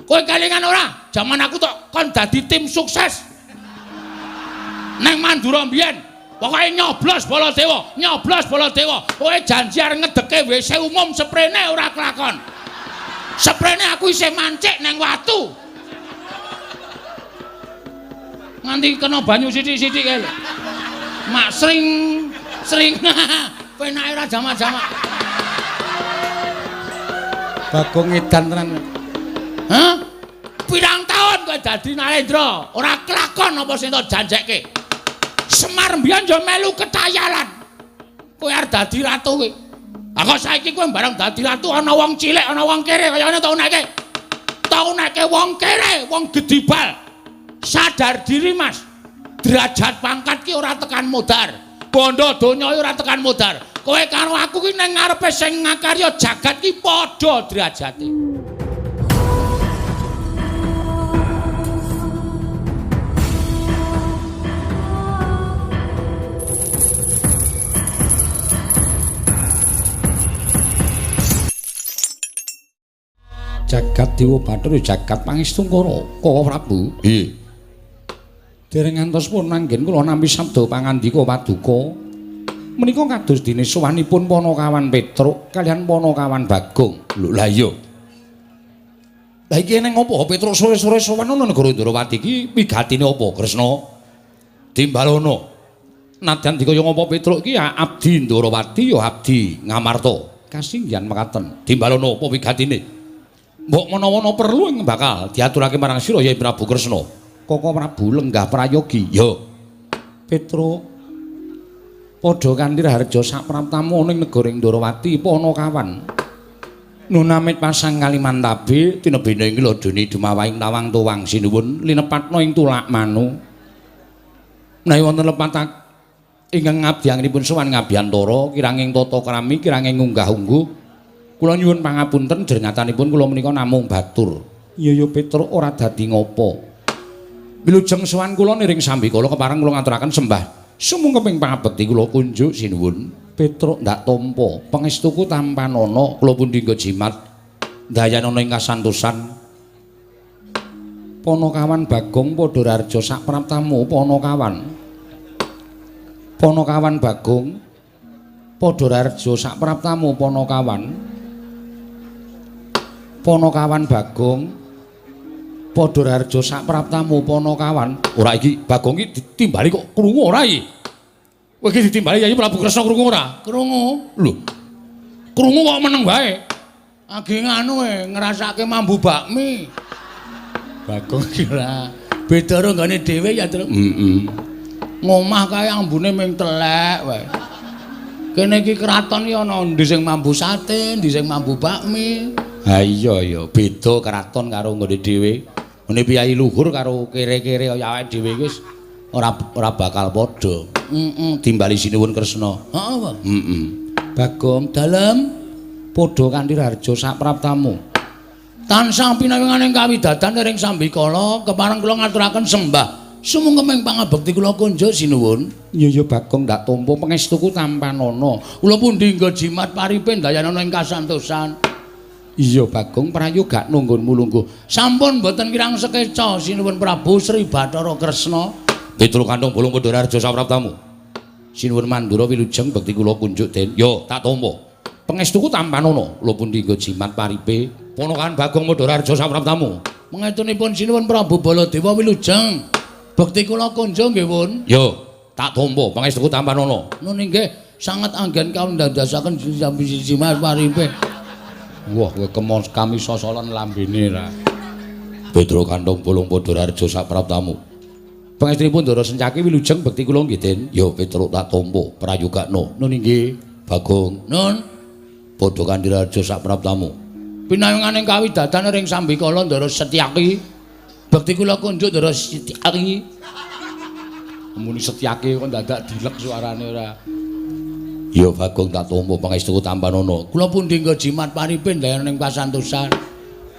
Kowe kelingan ora? Jaman aku tok kon dadi tim sukses. Neng Mandura mbiyen. Pokoke nyoblos Baladewa. Kowe janji arep ngedeke WC umum sprene ora kelakon. Sprene aku isih mancik neng watu. Nganti kena banyu sithik-sithik kae lho. Mak sring penake ora jamak-jamak. Bagong edan tenan. Hah? Pirang tahun kowe dadi Narendra, ora kelakon apa sing tak janjekke. Semar mbiyen yo melu ketayalan. Kowe arep dadi ratu kowe. Lah kok saiki kowe bareng dadi ratu ana wong cilik, ana wong kere kaya ngene tau neke. Tau neke wong kere, wong gedibal. Sadar diri, Mas. Derajat pangkat ki ora tekan modar. Bondo donya ora tekan modar. Kowe karo aku ki ning ngarepe sing ngakarya jagat ki padha derajate. Jagat Dewa Bathara jagat Pangestungkara Kala Prabu. Nggih. Dereng ngantos pun anggen kula nampi sabda pangandika paduka. Menika kados dene sowanipun Panakawan Petruk kaliyan Panakawan Bagong. Lho lah iya. Lah iki ning apa Petruk sore-sore sowan ana negara Indrawati iki wigatine apa Kresna? Dimbalana. Nadyan dikaya ngapa Petruk iki ya abdi Indrawati ya abdi Ngamarta. Kasinggihan mekaten. Dimbalana apa wigatine? Mbok menawa perlu ing bakal diaturake marang sira Yai Prabu Kresna. Koko Prabu lenggah prayogi. Ya. Petruk padha kanthi harja sapraptamu ning negara Indrawati Panakawan. Nunamit pasang Kalimantabe tinebene ing ladone dumawahing tawang tuwang sinuwun linepatna ing tulak manu. Menawi wonten lepatak ingkang ngabdianipun sowan ngabiyantara kiranging tata krami kiranging unggah-ungguh kula nyuwun pangapunten jenengatanipun kula menika namung batur. Iya ya Petruk ora dadi ngopo. Wilujeng sowan kula niring sambikala kepareng kula ngaturaken sembah sumungkeping pangabekti kula kunjuk sinuwun. Petruk ndak tampa pangestuku tampanana kula pundi nggo jimat dayanana ing kasantosan. Panakawan Bagong padha rarja sak praptamu Panakawan. Panakawan Bagong padha rarja sak praptamu Panakawan. Panakawan Bagong padha rarja sak praptamu Panakawan. Ora iki Bagong iki ditimbali kok krungu ora iki? Kowe iki ditimbali Yai Prabu Kresna krungu ora? Krungu. Lho. Krungu kok meneng wae. Agi nganu ngrasake mambu bakmi. Bagong iki ora beda karo nggone dhewe ya, Tru. Ngomah kae ambune ming telek wae. Kene iki kraton iki ana ndi sing mambu sate, ndi sing mambu bakmi. Ha iya ya, beda kraton karo nggone dhewe. Ngene piyai luhur karo kere-kere kaya awake dhewe wis ora bakal padha. Timbali sinuwun Kresna. Heeh, Pak. Bagong Dalem padha kanthi harja sak praptamu. Tansah pinawinganing kawidadan ring sambikala kepareng kula ngaturaken sembah sumungkeping pangabekti kula kunjuk sinuwun. Iya ya Bagong ndak tampa pangestuku tampanana. Kula pundi nggo jimat paripe dayanana ing kasantosan. Iya Bagong prayoga nunggunmu lungguh. Sampun boten kirang sekeca sinuwun Prabu Sri Bathara Kresna. Petruk kandung bolong padha rarja sapraptamu. Sinuwun Mandura wilujeng bekti kula kunjuk Den. Yo tak tampa. Pangestuku tampanana. Kula pundi nggo jimat paripe. Ponokan Bagong padha rarja sapraptamu. Mengetunipun sinuwun Prabu Baladewa wilujeng bekti kula kunjuk nggih pun. Yo tak tampa pangestuku tampanana. Nun inggih sanget anggen kawula ndadosaken jimat paripe. Wah, kowe kami sosolan lambene ra. Petruk kandung bolong padha rarja sapraptamu. Pangestunipun Ndara Sencaki wilujeng bekti kula nggih Den. Yo Petruk tak tampa prayogakna. Nun inggih Bagong. Nun Padha kanthi rarja sapraptamu. pinayunganing kawidadan ring sambikala Ndara Setyaki bekti kula kunjuk Ndara Setyaki. Muni Setyaki kok dadak dilek suarane ora. Ya Bagong tak tampa pangestuku tampanana. Kula pundi nggo jimat paripe dayaning pasantosan.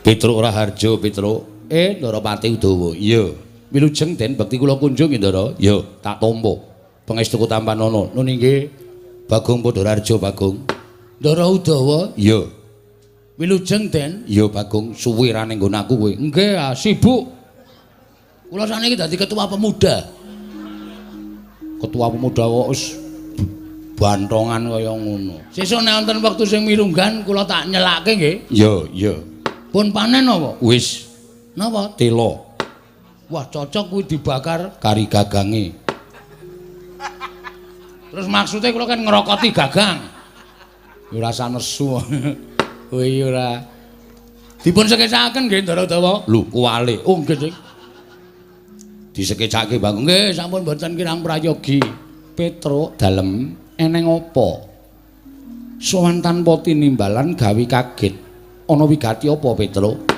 Petruk ora harja Petruk. Ndarawati Udawa. Iya. Wilujeng Den bekti kula kunjung Ndara. Ya tak tampa pangestuku tampanana. Nun inggih Bagong padha rarja Bagong. Ndara Udawa. Iya. Wilujeng, Den. Iya Bagong, suwe ra ning nggon aku kowe. Nggih, sibuk. Kula saniki dadi ketua pemuda. Ketua pemuda kok wis bantongan kaya ngono. Sesuk nek wonten wektu sing mirunggan kula tak nyelake nggih. Iya. Pun panen apa? Wis Napa? telo Wah, cocok kuwi dibakar. kari gagange. Terus maksudnya kula kan ngerokoti gagang. Ya ora sanesu. Kuwi ora dipun sekecakaken nggih Ndara Dawa. Lho, kuwale. Oh nggih, Dik. Disekecake Bagong. Nggih, sampun mboten kirang prayogi. Petruk dalem eneng apa? Sowan tanpa tinimbalan gawe kaget. Ana wigati apa Petruk?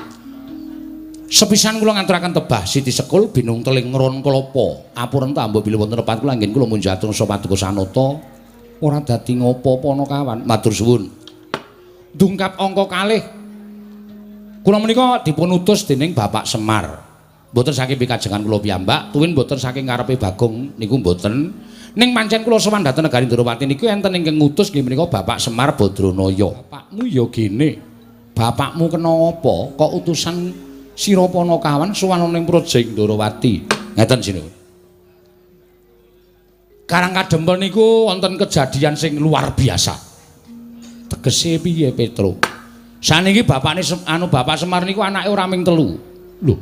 Sepisan kula ngaturaken tebah Siti Sekul binung teling ngron klapa. Apuren ta mbok bilih wonten tepat kula anggen kula munjatung sapa paduka sanata. Ora dadi ngopo-opo ana kawan. Matur suwun. Dungkap angka kalih. Kula menika dipun utus dening Bapak Semar. Mboten saking pikajengan kula piyambak, tuwin mboten saking ngarepe Bagong niku mboten. Ning pancen kula sowan dhateng negari Ndarawati niku enten ingkang ngutus nggih menika Bapak Semar Badranaya. Bapakmu ya gene. Bapakmu kena apa? Kok utusan sira Panakawan sowan ning Project Ndarawati. Ngeten sinuwun. Karang kadempel niku wonten kejadian sing luar biasa. Tegese piye Petruk? Saniki bapakne Bapak Semar niku anake ora ming 3. Lho,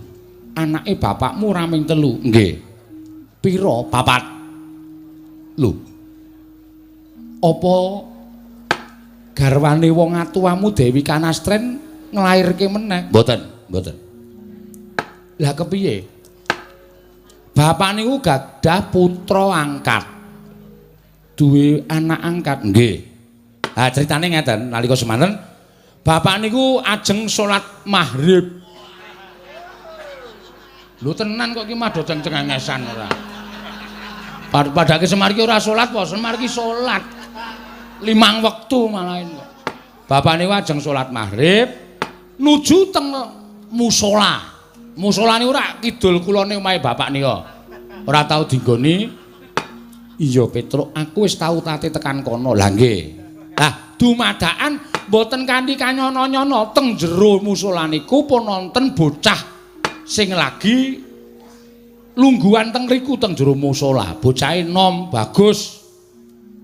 anake bapakmu ora ming 3. Nggih. Pira? 4. Lho. Apa garwane wong atuwamu Dewi Kanastren nglairke meneh? Mboten. Lah kepiye? Bapak niku gadah putra angkat. Duwe anak angkat. Nggih. Ha critane ngeten, nalika semanten bapak niku ajeng salat maghrib. Lho tenan kok iki mah do cengengesan ora. Padake Semar ki ora salat apa? Semar ki salat. 5 wektu malahan kok. Bapak niku ajeng salat maghrib nuju teng musala. Musala niku ora kidul kulone omahe bapak nika. Ora tau dinggoni. Iya Petruk, aku wis tau tate tekan kono. Lah nggih. Lah dumadakan mboten kanthi kanyono-nyono teng jero musala niku pun wonten bocah sing lagi lungguhan teng riku teng jero musala. Bocahe nom bagus.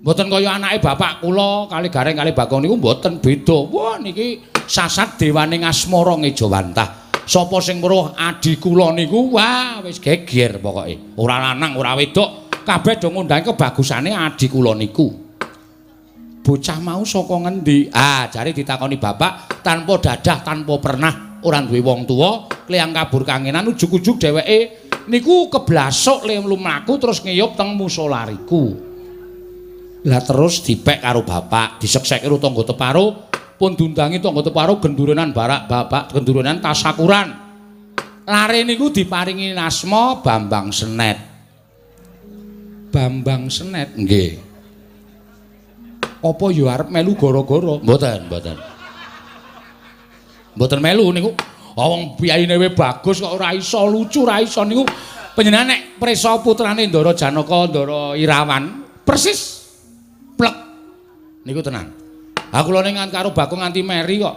Mboten kaya anake bapak kula kali Gareng kali Bagong niku mboten beda. Wah niki sasat dewaning asmara ngejawantah. Sapa sing weruh adi kula niku wah wis geger pokoke. Ora lanang ora wedok kabeh do ngundang kebagusane adi kula niku. Bocah mau saka ngendi? Ah, jare ditakoni bapak tanpa dadah, tanpa pernah, ora duwe wong tuwa, kleyang kabur kangenan ujug-ujug dheweke niku keblasok le mlaku terus ngiyup teng musala riku. Lah terus dipek karo bapak, disekseki karo tangga teparo, pun diundangi tangga teparo gendurenan barak bapak, gendurenan tasakuran. Lare niku diparingi asma Bambang Senet. Bambang Senet nggih. Apa ya arep melu gara-gara? Mboten. Mboten melu niku. Wong piyayine we bagus kok ora iso lucu, ora iso niku panjenengan nek prisa putrane Ndara Janaka, Ndara Irawan, persis plek. Niku tenan. Ha kula ning karo Bagong nganti meri kok.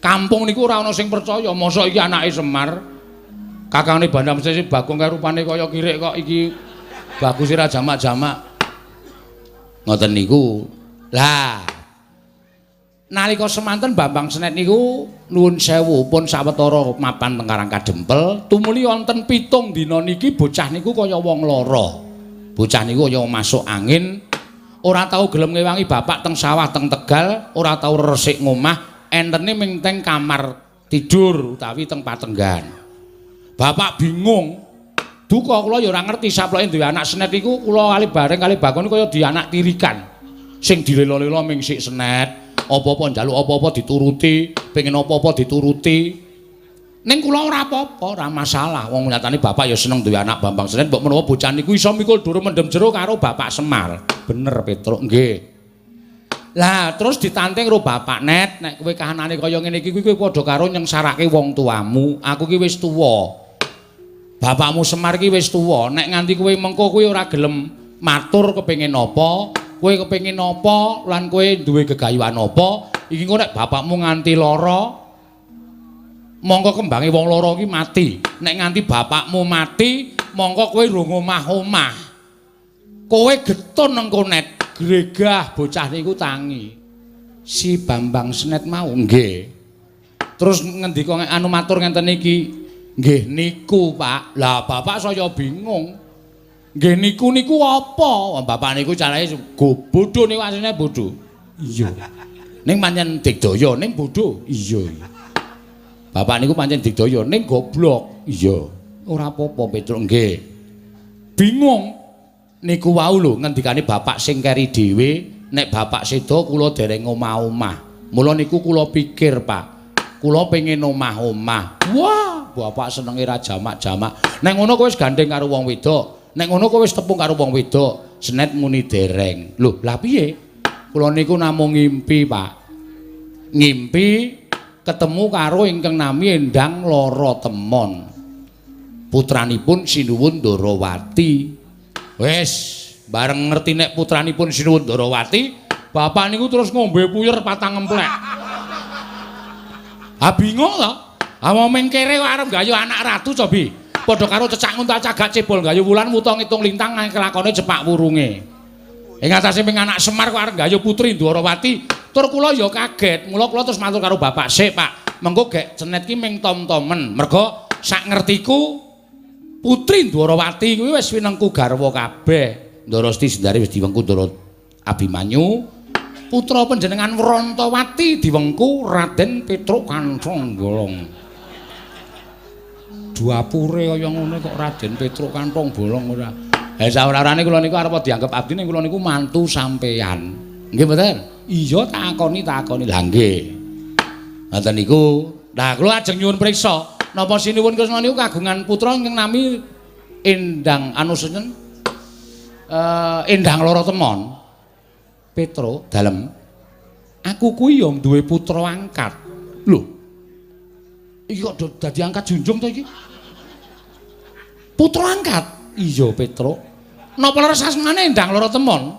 Kampung niku ora ana sing percaya, mosok iki anake Semar. Kakangane Bandam Sesi Bagong karo rupane kaya kirik kok iki bagus ora jamak-jamak. Ngoten niku. Lah nalika semanten Bambang Senet niku nuwun sewu pun sawetara mapan teng Karang Kadempel tumuli wonten 7 dina niki bocah niku kaya wong lara. Bocah niku kaya masuk angin, ora tau gelem ngewangi bapak teng sawah teng Tegal, ora tau resik ngomah, entene ming teng kamar tidur utawi teng patenggan. Bapak bingung. Duka kula ya ora ngerti saploke duwe anak Senet iku kula kali bareng kali Bagong kaya dianak tirikan. Sing dilelo-lelo ming sik Senet, apa-apa njaluk apa-apa dituruti, pengen apa-apa dituruti. Ning kula ora apa-apa, ora masalah. Wong nyatane bapak ya seneng duwe anak Bambang Senet, mbok menawa bocah niku iso mikul dur mendem jero karo Bapak Semar. Bener Petruk, nggih. Lah terus ditanting karo Bapak Net, nek kowe kahanane kaya ngene iki kowe padha karo nyengsarake wong tuamu. Aku ki wis tuwa. Bapakmu Semar ki wis tuwa, nek nganti kowe mengko kowe ora gelem matur kepengin apa, kowe kepengin apa lan kowe duwe gegayuhan apa, iki engko nek bapakmu nganti lara mongko kembange wong lara iki mati. Nek nganti bapakmu mati, mongko kowe rung omah-omah. Kowe getun engko net gregah bocah niku tangi. Si Bambang Senet mau nggih. Terus ngendika anu matur ngenten iki, nggih niku, Pak. Lah bapak saya bingung. Nggih niku apa? Bapak niku carane bodho niku asline bodho. Iya. Ning pancen digdaya ning bodho. Iya. Bapak niku pancen digdaya ning goblok. Iya. Ora apa-apa Petruk nggih. Bingung. Niku wau lho ngendikane bapak sing keri dhewe, nek bapak sedo kula dereng omah-omah. Mula niku kula pikir, Pak. Kula pengen omah-omah. Wah, bapak senenge ra jamak-jamak. Nek ngono kowe wis gandeng karo wong wedok. Nek ngono kowe wis tepung karo wong wedok. Senet muni dereng. Lho, lah piye? Kula niku namung ngimpi, Pak. Ngimpi ketemu karo ingkang nami Endang Lara Temon. Putranipun Sinuwun Ndarawati. Wis, bareng ngerti nek putranipun Sinuwun Ndarawati, bapak niku terus ngombe puyer patang emplek. Ah bingung to. Ah wong mengkere kok arep gayu anak ratu cobi. Padha karo cecak nguntal cagak cebol gayu wulan muta ngitung lintang nang kelakone jepak wurunge. Ing atase ping anak Semar kok arep gayu putri Ndarawati. Tur kula ya kaget. Mula kula terus matur karo bapak, "Sik, Pak, mengko gek cenet ki ming tom-tomen. Mergo sak ngertiku putri Ndarawati kuwi wis winengku garwa kabeh. Ndarasti Sendari wis diwengku Ndara Abimanyu. Putra panjenengan Wrantawati diwengku Raden Petruk Kanthong Bolong." Duapure kaya ngono kok Raden Petruk Kanthong Bolong ora. Ha saora-orane kula niku arep dianggep abdi ning kula niku mantu sampeyan. Nggih mboten? Iya takoni. Lah nggih. Ngoten niku. Lah kula ajeng nyuwun priksa, napa Sinuwun Kresna niku kagungan putra ingkang nami Endang Endang Lara Temon. Petro, dalem. Aku kuwi ya duwe putra angkat. Lho. Iki kok dadi angkat junjung to iki? Putra angkat? Iya, Petro. Napa leres asmane Endang Lara Temon?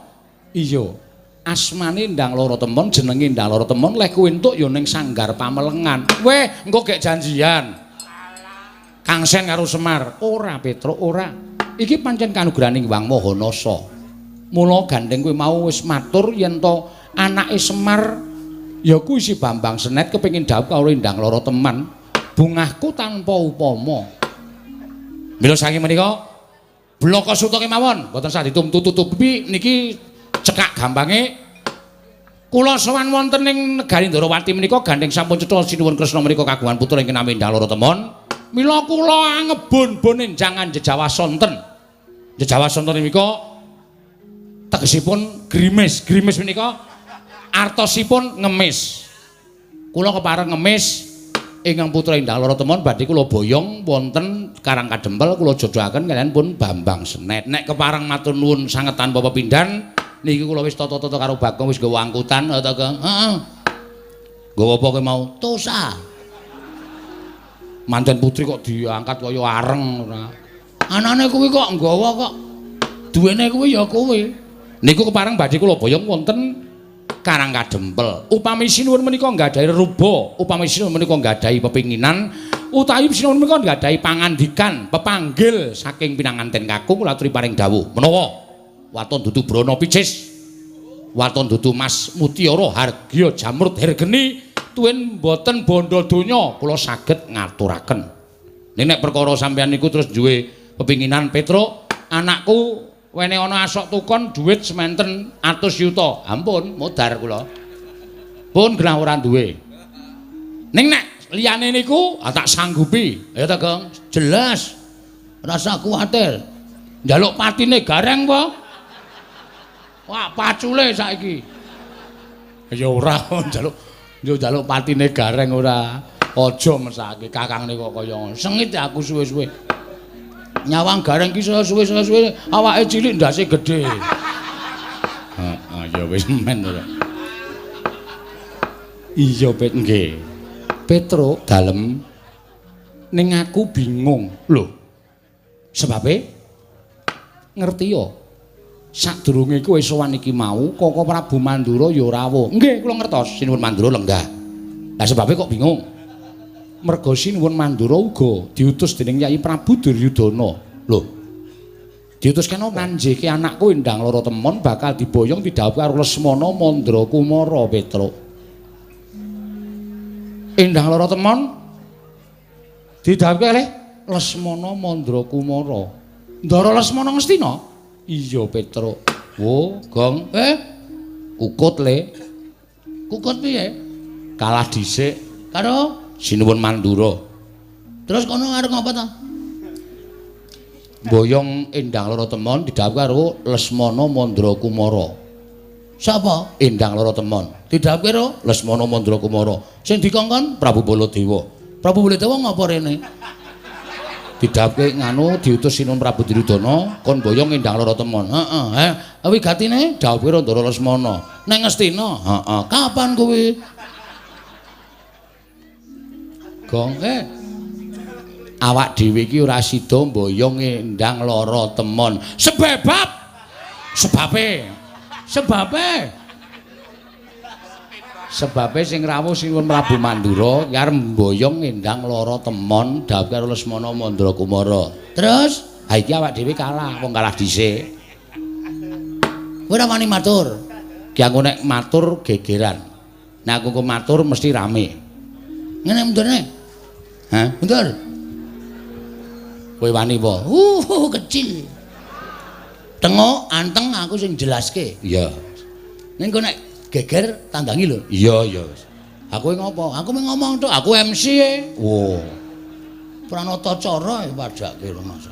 Iya. Asmane Endang Lara Temon, jenenge Endang Lara Temon, lek kowe entuk ya ning Sanggar Pamelengan. Weh, engko gek janjian. Kang Sen karo Semar. Ora, Petro, ora. Iki pancen kanugrahaning Wang Mahanasa. Mula gandeng kowe mau wis matur yen to anake Semar ya kuwi si Bambang Senet kepengin dhawuh karo Endang Lara Temon, bungahku tanpa upama. Mila saking menika bloko suta kemawon boten sah ditutup-tutupi niki cekak gampange kula sowan wonten ing negari Ndarawati menika gandeng sampun cetha Sinuwun Kresna menika kagungan putra ingkang nami Endang Lara Temon. Mila kula angebun-bun enjangan jejawasonten. Jejawasonten menika tegesipun grimis menika artosipun ngemis. Kula kepareng ngemis ingkang putra Endang Lara Temon badhe kula boyong wonten Karang Kadempel kula jodohaken kaliyan pun Bambang Senet. Nek kepareng matur nuwun sanget tanpa pepindhan niki kula wis tata-tata karo Bagong wis nggawa angkutan ta ke. Heeh. Nggawa apa kowe mau? Tosa. Manten putri kok diangkat kaya areng ora. Anane kuwi kok nggawa kok. Duwene kuwi ya kowe. Niku kepareng badhe kula boyong wonten Karang Kadempel. Upami Sinuwun menika nggadahi ruba, upami Sinuwun menika nggadahi pepinginan, utawi Sinuwun menika nggadahi pangandikan, pepanggil saking pinanganten kakung kula aturi paring dawuh. Menawa waton dudu Brana Picis, waton dudu Mas Mutiara Hargya Jamrut Hergeni, tuwin boten bondo donya kula saged ngaturaken. Ning nek perkara sampeyan niku terus duwe pepinginan Petruk, anakku wene ana asok tukon dhuwit sementen 100 yuta. Ampun, modar kula. Pun genah ora duwe. Ning nek liyane niku tak sanggupi. Ya ta, Gong? Jelas. Rasa kuwatir. Njaluk patine gareng apa? Wah, pacule saiki. Ya ora njaluk patine gareng ora. Aja mesake Kakang niku kaya sengit aku suwe-suwe. Nyawang gareng ki suwe-suwe awake cilik ndase gedhe. Heeh, ya wis men to. Iya, Pet nggih. Petro dalem ning aku bingung. Lho. Sebabe ngerti yo. Sadurunge kowe sowan iki mau, Koko Prabu Mandura ya rawuh. Nggih, kula ngertos Sinuwun Mandura lenggah. Lah sebabe kok bingung? Merga Sinuwun Mandura uga diutus dening Yai Prabu Duryudana. Lho. Diutus kena nanjeke anakku Endang Lara Temon bakal diboyong didhawuhi karo Lesmana Mandra Kumara Petruk. Endang Lara Temon didhawuhi kalih Lesmana Mandra Kumara. Ndara Lesmana Ngastina? Iya Petruk. Wo, Gong. Kukut le. Kukut piye? Kalah dhisik Karo Sinuwun Mandura. terus kono arep ngapa ta? Boyong Endang Lara Temon didhawuhi karo Lesmana Mandra Kumara. Sapa? Endang Lara Temon Didhawuhi karo Lesmana Mandra Kumara. sing dikongkon Prabu Baladewa. Prabu Baladewa ngapa rene? Didhawuhi nganu diutus Sinuwun Prabu Duryudana kon boyong Endang Lara Temon. Heeh, kuwi gatine Dawuhi karo Ndara Lesmana. nang Ngastina. Heeh. Kapan kuwi? Gong, awak dhewe iki ora sida mboyong Endang Lara Temon. Sebabe sing rawuh Sinuwun Prabu Mandura ya arep mboyong Endang Lara Temon dawuh karo Lesmana Mandra Kumara. Terus Ha iki awak dhewe kalah, wong kalah dhisik. kowe ora wani matur. Ki aku nek matur gegeran. Nek aku kok matur mesti rame. Ngene mundurne. Hah? Mundur. Kowe wani apa? Kecil. Tengok anteng aku sing jelaske. Iya. Ning kok nek geger tandangi lho. Iya, iya. Aku ngopo? Aku mung ngomong tok, aku MC e. Wo. Pranata cara padake lho Mas.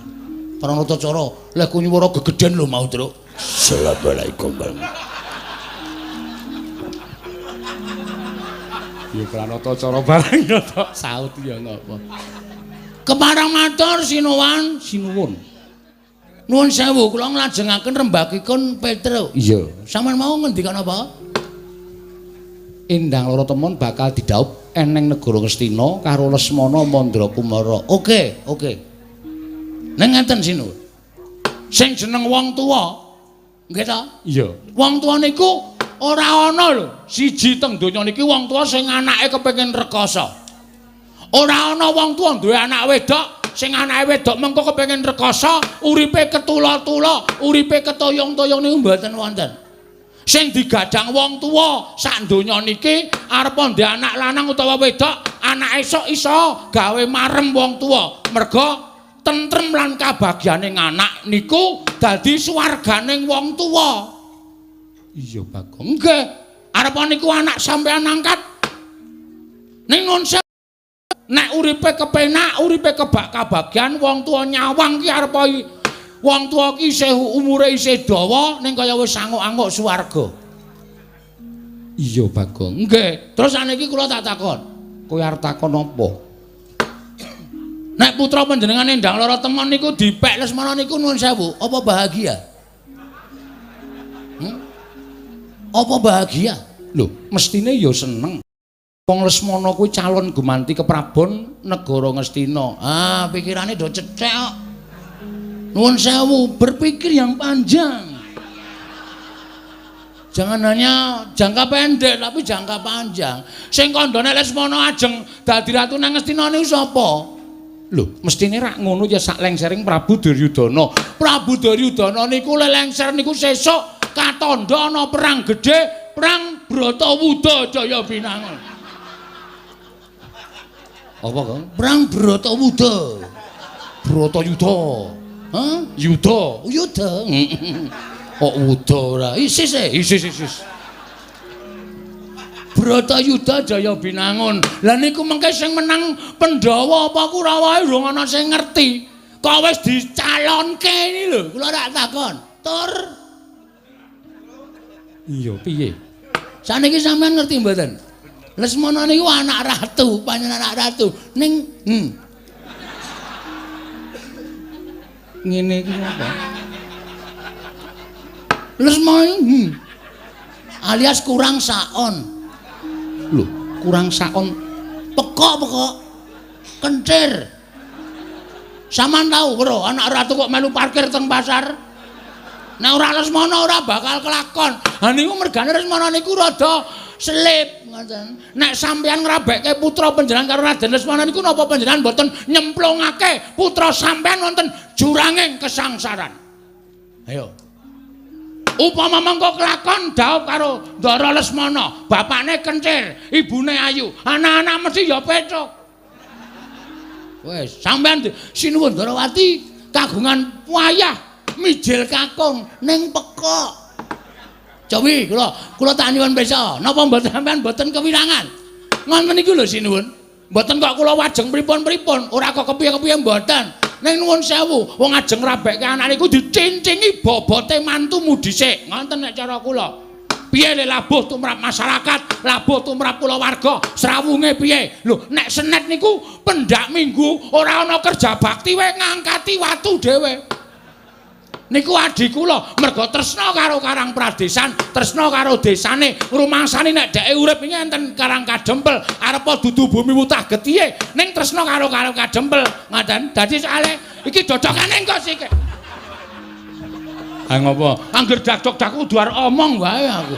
Pranata cara leh ku nyuwara gegeden lho mau, Truk. Assalamualaikum. Ya pranata cara barang ya tok saut ya ngapa. Keparang matur Sinuwun. Nuwun sewu kula nglajengaken rembakipun Petruk. Iya. Sampeyan mau ngendikan apa? Endang Lara Temon bakal didhawuh eneng negara Ngastina karo Lesmana Mandra Kumara. Oke. Ning ngeten Sinuwun. Sing jeneng wong tuwa, nggih ta? Iya. Wong tuwa niku ora ana lho. Siji teng donya niki wong tuwa sing anake kepengin rekoso. Ora ana wong tuwa duwe anak wedok sing anake wedok mengko kepengin rekoso, uripe ketula-tula, uripe ketoyong-toyong niku mboten wonten. Sing digadhang wong tuwa sak donya niki arep ndhe anak lanang utawa wedok, anak esuk iso gawe marem wong tuwa. Merga tentrem lan kabagyaning anak niku dadi swarganing wong tuwa. Iya, Bagong. Nggih, arep niku anak sampean angkat. Ning nun nek uripe kepenak, uripe kebak kabagyan wong tuwa nyawang ki arep wong tuwa ki isih umure isih dawa ning kaya wis anguk-anguk swarga. Iya, Bagong. Nggih, terus saniki kula tak takon. Kowe arep takon apa? Nek putra panjenengan Endang Lara Temon niku dipek Lesmana niku nuwun sewu, apa bahagia? Apa bahagia? Lho, mestine ya seneng. Wong Lesmana kuwi calon gumanti keprabon negara Ngastina. Ah, pikirane do cethek kok. Nuwun sewu, berpikir yang panjang. Jangan hanya jangka pendek tapi jangka panjang. Sing kandhane Lesmana ajeng dadi ratu nang Ngastina niku sapa? Lho, mestine rak ngono ya sak lengsering Prabu Duryudana. Prabu Duryudana niku lengser niku sesuk katandha ana perang gedhe, perang Bratawuda Jaya Binangun. Apa, Kang? Perang Bratawuda. Bratayuda. Hah? Yuda. Yuda. Kok wuda ora? Isis. Bratayuda Jaya Binangun. Lah niku mengke sing menang Pandhawa apa Kurawa durung ana sing ngerti. Kok wis dicalonke iki lho. Kula rak takon. Tur. Iya, piye? Saniki sampean ngerti mboten? Lesmana niku anak ratu, panjenengan anak ratu. Ning Ngene iki apa? Lesmana alias kurang saon. Lho, kurang saon. Pekok. Kencir. Saman tahu bro, anak ratu kok melu parkir teng pasar? Nek ora Lesmana ora bakal kelakon. Ha niku mergane Lesmana niku rada selip ngoten. Nek sampeyan ngrabekke putra panjenengan karo Raden Lesmana niku napa panjenengan mboten nyemplungake putra sampeyan wonten juranging kesangsaran. Ayo. Upama mengko kelakon dhaup karo Ndara Lesmana, bapakne kencir, ibune ayu, anak-anak mesti ya pecuk. Wes, sampeyan sinuwun Ndarawati kagungan wayah mijil kakung ning pekok. Jawi kula tak nyuwun pesa, napa mboten sampeyan mboten kewirangan. Ngoten niku lho sinuwun. Mboten kok kula wajeng pripun-pripun, ora kok kepiye-kepiye mboten. Ning nuwun sewu, wong ajeng rabekke anak niku dicincingi bobote mantumu dhisik. Ngoten nek cara kula. Piye le labuh tumrap masyarakat, labuh tumrap kulawarga, srawunge piye? Lho, nek senet niku pendak minggu ora ana kerja bakti wae ngangkati watu dhewe. Niku adik kula merga tresna karo Karang Pradesan, tresna karo desane, rumangsane nek dheke urip iki enten Karang Kadempel, arepa dudu bumi wutah getihe, ning tresna karo Kadempel. Ngoten. Dadi soalé iki dodokane engko sik. Ha ngopo? Angger dak-dak kudu arep omong wae aku.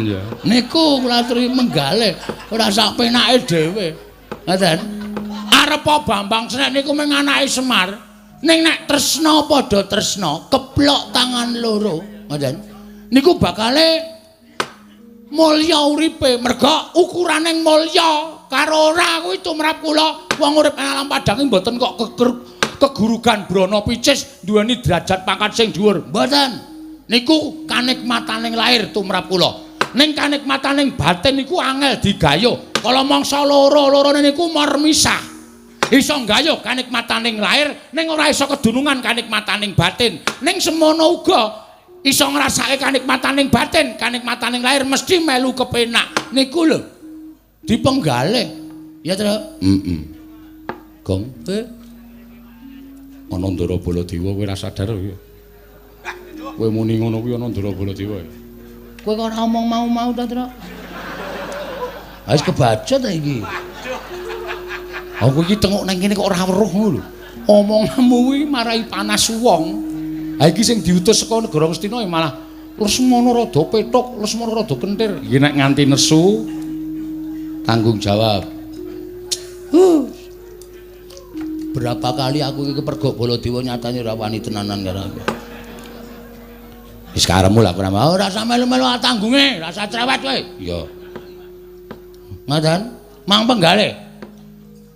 Ya. Niku kula aturi menggale ora sak penake dhewe. Ngoten. Arepa Bambang Senet niku mung anake Semar. Ning nek tresna padha tresna, keplok tangan loro. Ngoten. Niku bakale mulya uripe, merga ukurane mulya karo ora kuwi tumrap kula wong urip ing alam padang mboten kok kegurugan brana picis duweni derajat pangkat sing dhuwur. Mboten. Niku kanikmataning lair tumrap kula. Ning kanikmataning batin niku angel digayuh. Kala mangsa loro-lorone niku mor misah. Iso nggayuh kanikmataning lair ning ora iso kedunungan kanikmataning batin. Ning semono uga iso ngrasake kanikmataning batin, kanikmataning lair mesti melu kepenak. Niku lho dipenggalih. Ya, Tru? Gong. Ana Ndara Baladewa kowe ora sadar ya. Kowe muni ngono kuwi ana Ndara Baladewa. Kowe kok ora omong mau-mau ta, Tru? Wis kebaca ta iki? Aku iki tengok nang kene kok ora weruh ngono lho. Omonganmu kuwi marai panas wong. Ha iki sing diutus saka negara Ngastina malah Lesmana rada petuk, Lesmana rada kentir. Iki nek nganti nesu tanggung jawab. Berapa kali aku iki kepergok Baladewa nyatane ora wani tenanan karo aku. Wis karepmu lah ora usah melu-melu tanggunge, ora usah cerewet kowe. Iya. Ngoten, mang penggalih.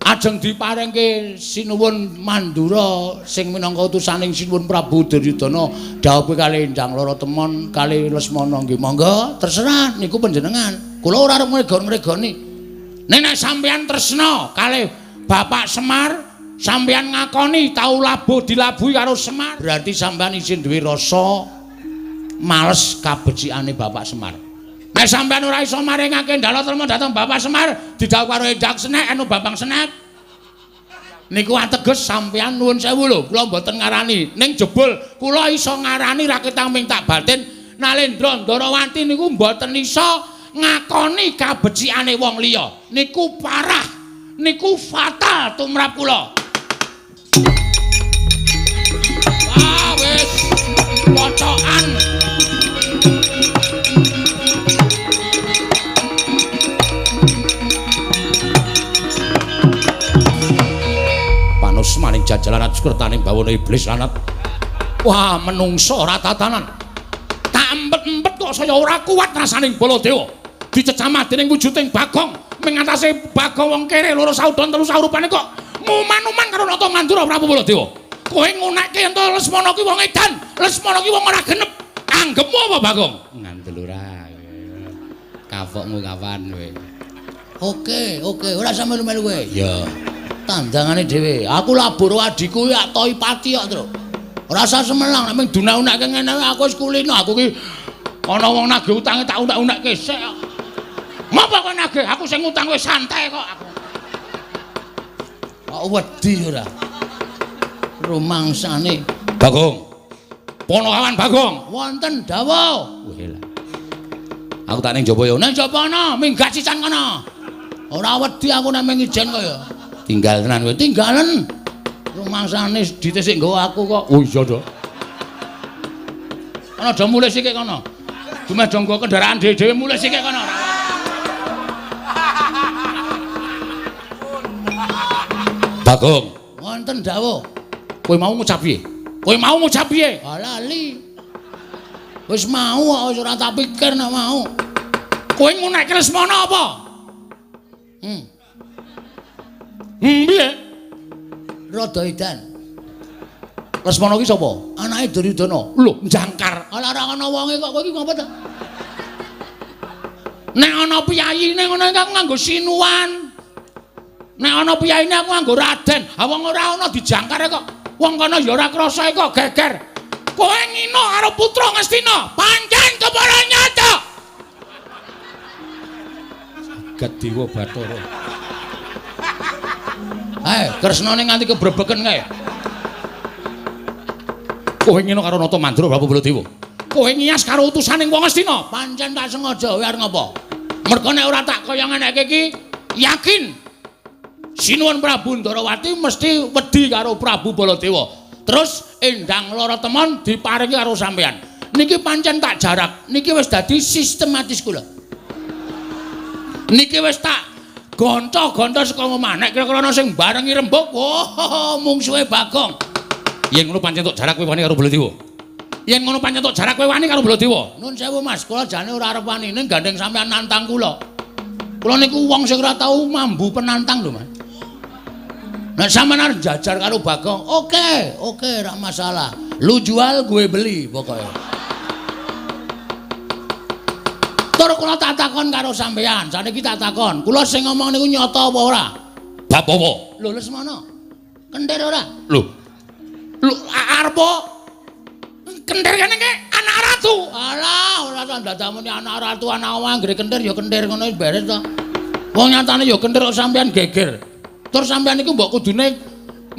Ajeng diparingke sinuwun Mandura sing minangka utusaning sinuwun Prabu Duryudana dhawuhe kalih Endang Lara Temon kalih Lesmana nggih monggo terserah niku panjenengan. Kula ora arep ngregon-ngregoni. Nek sampeyan tresna kalih Bapak Semar, sampeyan ngakoni tau labuh dilabuhi karo Semar, berarti sampeyan isin duwe rasa males kabecikane Bapak Semar. Nek sampeyan ora iso maringake ndala telmo dhateng Bapak Semar, didhawuh karo Endang Senek anu Bambang Senet. Niku ateges sampeyan nuwun sewu lho, kula mboten ngarani. Ning jebul kula iso ngarani ra ketang mintak batin, Nalendra Ndarawati niku mboten iso ngakoni kabecikane wong liya. Niku parah, niku fatal tumrap kula. Wah, wis pocokan. Maning jajalan sukertaning bawana iblis lanat. Wah, menungso ora tatanan. Tak empet-empet kok saya ora kuat rasaning Baladewa. Dicecamah dening wujuding Bagong, mengatasi Bagong wong kere loro saudon telu saurupane kok muman-uman karo Nata Mandura Prabu Baladewa. Kowe ngunekke ento Lesmana ki wong edan, Lesmana ki wong ora genep. Anggepmu apa Bagong? Ngandel ora. Kafokmu kapan kowe? Oke, ora sampe melu kowe. Ya. Tandangane dhewe. Aku labur adikku ya Toipati kok, Tru. Ora usah semelang nek mung duna-unakke ngene aku wis kulino. Aku ki ana wong nagih utange tak unak-unakke sik kok. Ngopo kok nagih? Aku sing utang kowe santai kok aku. Kok wedi ora. Rumangsane Bagong. Ponokawan Bagong. Wonten dawuh. Wih lah. Aku tak ning jaba ya. Ning jaba ana, minggat sisan kono. Ora wedi aku nek mung ijen kok ya. Tinggal tenan kowe, tinggalen. Rumangsane ditisik nggawa aku kok. Oh iya to. Ana do mulih sik kono. Dumeh do nggawa kendaraan dhewe-dhewe mulih sik kono. Bagong. Wonten dawuh. Kowe mau ngucap piye? Lali. Wis mau kok wis ora tak pikir nek mau. Kowe ngunekke Lesmana apa? Piye? Rada edan. Lesmana ki sapa? Anake Duryudana. Lho, jangkar. Ala ora ana wonge kok kowe iki ngapa ta? Nek ana piyayine ngono iki aku nganggo sinuan. Nek ana piyayine aku nganggo Raden. Ha wong ora ana dijangkare kok. Wong kono ya ora krasa kok geger. Kowe ngino karo putra Ngastina, pancen kepara nyata. Gadiwa Bathara. Kresnane nganti kebrebeken kae. Kowe ngino karo Nata Mandra Prabu Baladewa. Kowe ngias karo utusaning wong Ngastina, pancen tak sengaja kowe arep ngopo? Mergo nek ora tak kaya ngenekke iki, yakin Sinuwun Prabu Ndarawati mesti wedi karo Prabu Baladewa. Terus endang lara temon diparingi karo sampean. Niki pancen tak jarak. Niki wis dadi sistematis kula. Niki wis tak gonta-gonta saka omah. Nek kira-kira ana sing barengi rembug, mungsuhe Bagong. Yen ngono pancen tok jarak kowe wani karo Baladewa. Nun sewu Mas, kula jane ora arep wani ning gandeng sampean nantang kula. Kula niku wong sing ora tau mambu penantang lho, Mas. Nek sampean arep jajar karo Bagong, oke, ora masalah. Lu jual gue beli pokoknya. Tur kula tak takon karo sampean, saniki tak takon, kula sing ngomong niku nyata apa ora? Bab apa? Lho Lesmana. Kentir ora? Lho arep kentir kene iki anak ratu. Alah, ora tandadamune anak ratu anak omah anggere kentir ya kentir ngono beres to. Wong nyatane ya kentir kok sampean geger. Tur sampean iku mbok kudune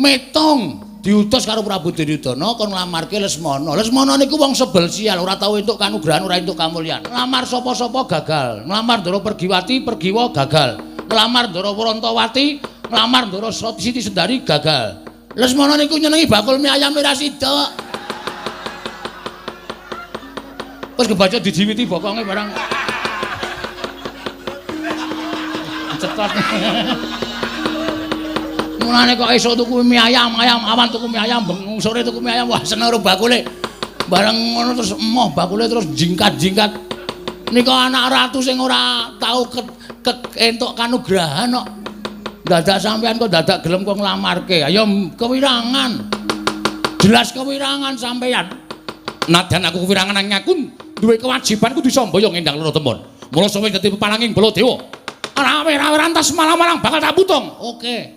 metong diutus karo Prabu Duryudana kon nglamarke Lesmana. Lesmana niku wong sebel sial, ora tau entuk kanugrahan, ora entuk kamulyan. Nglamar sapa-sapa gagal. Nglamar Ndara Pergiwati, Pergiwa gagal. Nglamar Ndara Wrantawati, nglamar Ndara Siti Sendari gagal. Lesmana niku nyenengi bakul mie ayam ora sida. Wis kebaca dijiwiti bokonge barang. Cetot. Mulane kok esuk tuku mie ayam, awan tuku mie ayam, bengung sore tuku mie ayam, wah seneng karo bakule. Bareng ngono terus emoh bakule terus jingkat-jingkat. Nika anak ratu sing ora tau entuk kanugrahan kok. Dadak sampean kok dadak gelem kok nglamarke. Ayo kewirangan. Jelas kewirangan sampean. Nadan aku kewirangan nang aku duwe kewajiban kudu sambaya ngendang lara temon. Mula sampeyan dadi pepalanging Baladewa. Ora rantas malang-malang bakal tak putung. Oke.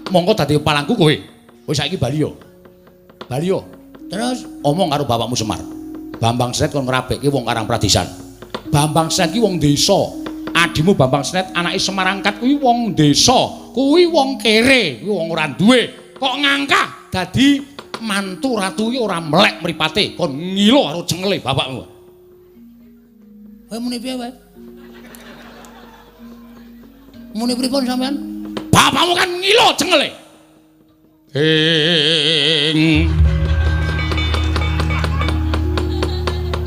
Monggo dadi palangku kowe. Kowe saiki bali yo. Terus omong karo bapakmu Semar. Bambang Sret kon ngrabekke wong Karang Pradesan. Bambang Sret ki wong desa. Adimu Bambang Sret anake Semar Angkat kuwi wong desa. Kuwi wong kere, kuwi wong ora duwe. Kok ngangkah dadi mantu ratu ki ora melek mripate. Kon ngilo karo cengele bapakmu. Kowe muni piye wae? Muni pripun sampean? Bapakmu kan ngilo cengele.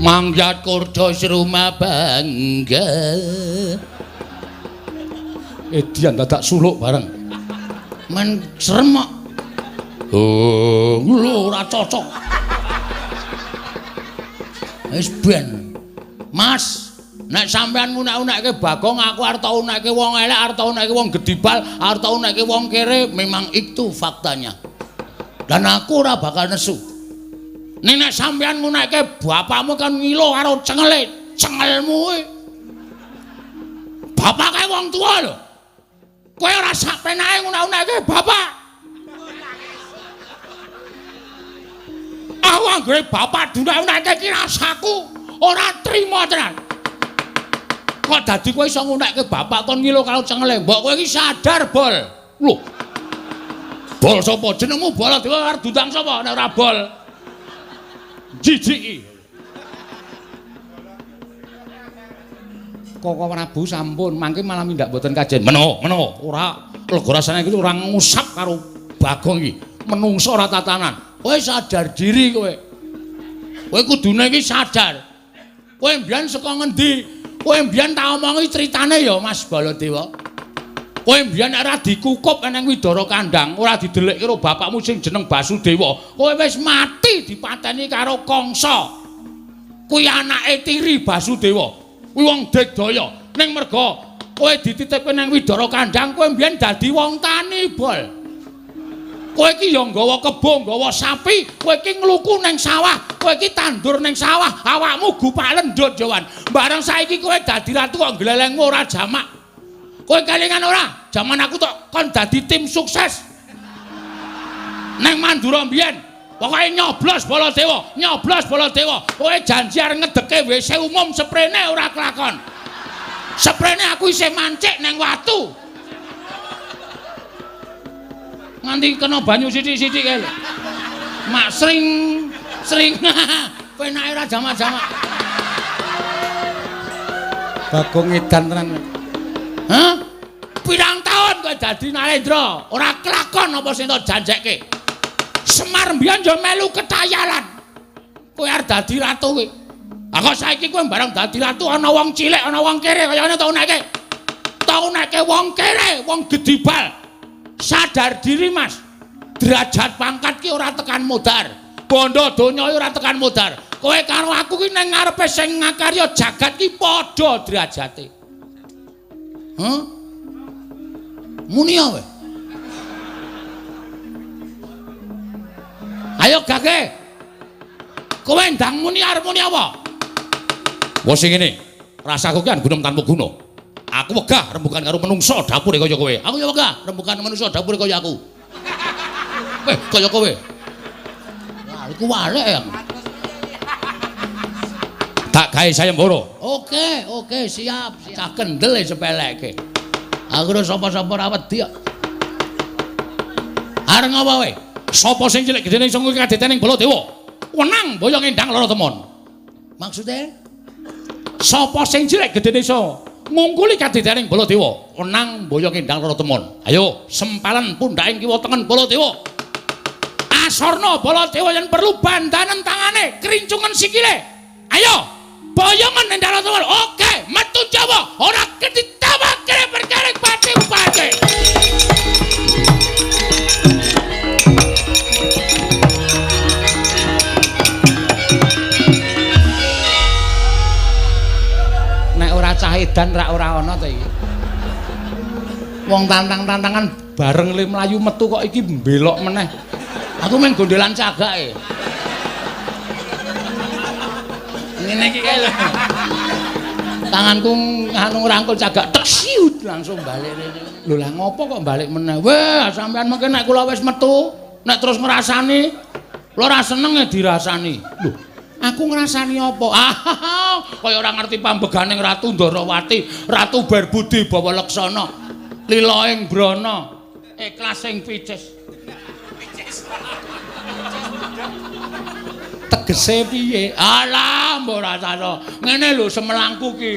Mangjat kurda sruma bangga. Edian dadak suluk bareng. Men serem kok. Oh, lho ora cocok. Wis ben. Mas, nek sampean ngunek-unekke Bagong, aku arep tau unekke wong elek, arep tau unekke wong gedibal, arep tau unekke wong kere, memang itu faktanya. Dan aku ora bakal nesu. Nek sampean ngunekke bapakmu kan ngilo karo cengele, cengelmu kuwi. Bapake wong tua lho. Kowe ora sak penake ngunek-unekke bapak. Aku anggere bapak dunek-unekke iki rasaku ora trima tenan. Kok dadi kowe iso ngunekke bapak kon ngilo karo cengele? Mbok kowe iki sadar, Bol. Lho. Bol sapa? Jenengmu Bol dhewe arep dundang sapa nek ora Bol? Jijiki. Koko Prabu sampun mangke malah mindak boten kajen. Menawa ora lega rasane iki ora ngusap karo Bagong iki menungso ora tatanan. Kowe sadar diri kowe. Kowe kudune iki sadar. Kowe mbiyen saka ngendi? Kowe mbiyen tak omongi critane ya Mas Baladewa. Kowe mbiyen ora dikukup nang Widara Kandang, ora didelik karo bapakmu sing jeneng Basudewa. Kowe wis mati dipateni karo Kangsa. Kuwi anake tiri Basudewa. Kuwi wong Digdaya. Ning merga kowe dititipke nang Widara Kandang, kowe mbiyen dadi wong tani, Bol. Kowe iki ya nggawa kebo, nggawa sapi, kowe iki ngluku ning sawah, kowe iki tandur ning sawah, awakmu gupak lendut Jawan. Bareng saiki kowe dadi ratu kok glelengmu ora jamak. Kowe kelingan ora? Jaman aku tok kon dadi tim sukses. Neng Mandura mbiyen, pokoke nyoblos Baladewa. Kowe janji arep ngedeke WC umum sprene ora kelakon. Sprene aku isih mancik neng watu. Nganti kena banyu sithik-sithik kae lho. Mak sring. Penake ora jamak-jamak. Bagong edan tenan. Hah? Pirang taun kowe dadi Narendra? Ora kelakon apa sing tak janjekke? Semar mbiyen yo melu ketayalan. Kowe arep dadi ratu kowe. Lah kok saiki kowe bareng dadi ratu ana wong cilik, ana wong kere kaya ngene tau neke wong kere, wong gedibal. Sadar diri Mas. Derajat pangkat ki ora tekan modar. Bondo donya ora tekan modar. Kowe karo aku ki ning ngarepe sing ngakarya jagat ki padha derajate. Hah? Muni ae. Ayo gage. Kowe ndang muni arep muni apa? Wes sing ngene. Rasaku ki gunung tanpa guna. Aku wegah rembugan karo menungso dapure kaya kowe. Aku ya wegah rembugan menungso dapure kaya aku. Kaya kowe. Lah iku walek ya. Tak gawe sayembara. Oke, siap. Cah kendel sepeleke. Aku ora sapa-sapa ra wedi kok. Areng apa kowe? Sapa sing cilik gedene iso kuwi kadetening Baladewa? Wenang boyo ngendang lara temon. Maksude? Sapa sing cilik gedene iso ngungkuli kadetening Baladewa? Wenang boyo ngendang lara temon. Ayo, sempalan pundhaking kiwa tengen Baladewa. Asorna Baladewa yen perlu bandanen tangane, kerincungan sikile. Ayo, boyongan ngendang lara temon. Oke, metu Jawa. Ora ketitama kere perkara pati-pati. Cah edan ora ana to iki. Wong tantang-tantangan bareng le mlayu metu kok iki mbelok meneh. Aku men gondelan cagake. Ngene iki kae lho. Tanganku anu ngrangkul cagak tek siut langsung balik rene. Lho lah ngopo kok balik meneh? Weh, sampean mengke nek kula wis metu, nek terus ngrasani, kula ora seneng ya dirasani. Lho, aku ngrasani apa? Kaya ora ngerti pambeganing Ratu Ndarawati, Ratu Berbudi Bawa Leksana, Lila ing Brana, ikhlas ing picis. Tegese piye? Alah, mbok ora sano. Ngene lho semelangku ki.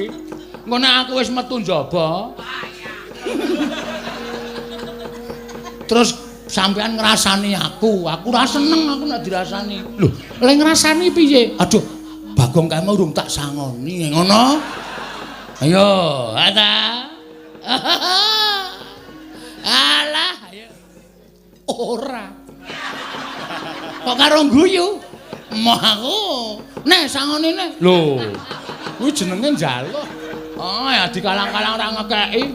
Engko nek aku wis metu njaba. Terus sampean ngrasani aku ora seneng aku nek dirasani. Lho, le ngrasani piye? Aduh, Bagong kae urung tak sangoni ngono. Ayo, ada. Alah, ayo. Ora. Kok karo guyu? Moh aku. Nek sangoni nek. Lho. Kuwi jenenge njaluk. Oh, ya dikalang-kalang ora ngekeki.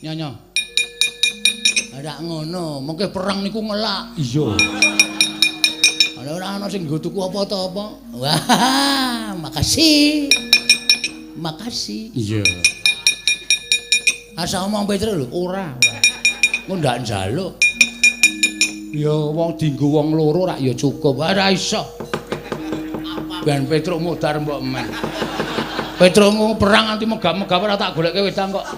Nyonya. Ada ngono, mengke perang niku ngelak. Iya. Ora ana sing nggo tuku apa to apa. Wah, makasih. Makasih. Iya. Asa omong Petro lho, ora. Engko ndak njaluk. Ya wong dienggo wong loro rak ya cukup. Ora iso. Ben Petro mudar mbok men. Petromu perang anti megap-megap ora tak goleke wedang kok.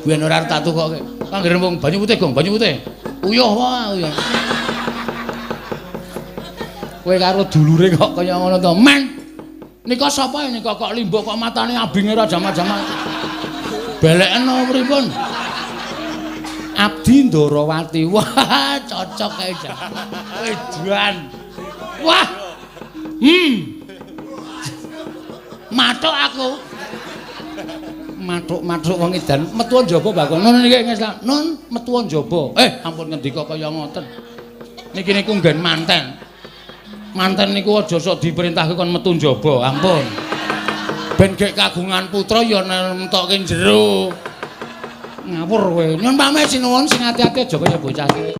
Biyen ora tak tukoke. Kangge wong banyu putih, Gong, banyu putih. Uyuh wae, uyuh. Kowe karo dulure kok kaya ngono to, men. Nika sapa nika kok limbo kok matane abinge ora jamak-jamak. Beleken apa pripun? Abdi Ndarawati. Wah, cocok kae jan. Edan. Wah. Matuk aku. Matuk wong edan metu njaba bakon. Nun niki ngesla. Nun metu njaba. Ampun ngendika kaya ngoten. Niki niku nggen manten. Manten niku aja sok diperintahke kon metu njaba. Ampun. Ben gek kagungan putra ya nentokke jero. Ngawur kowe. Nyun pamit sinuwun sing ati-ati aja kaya bocah.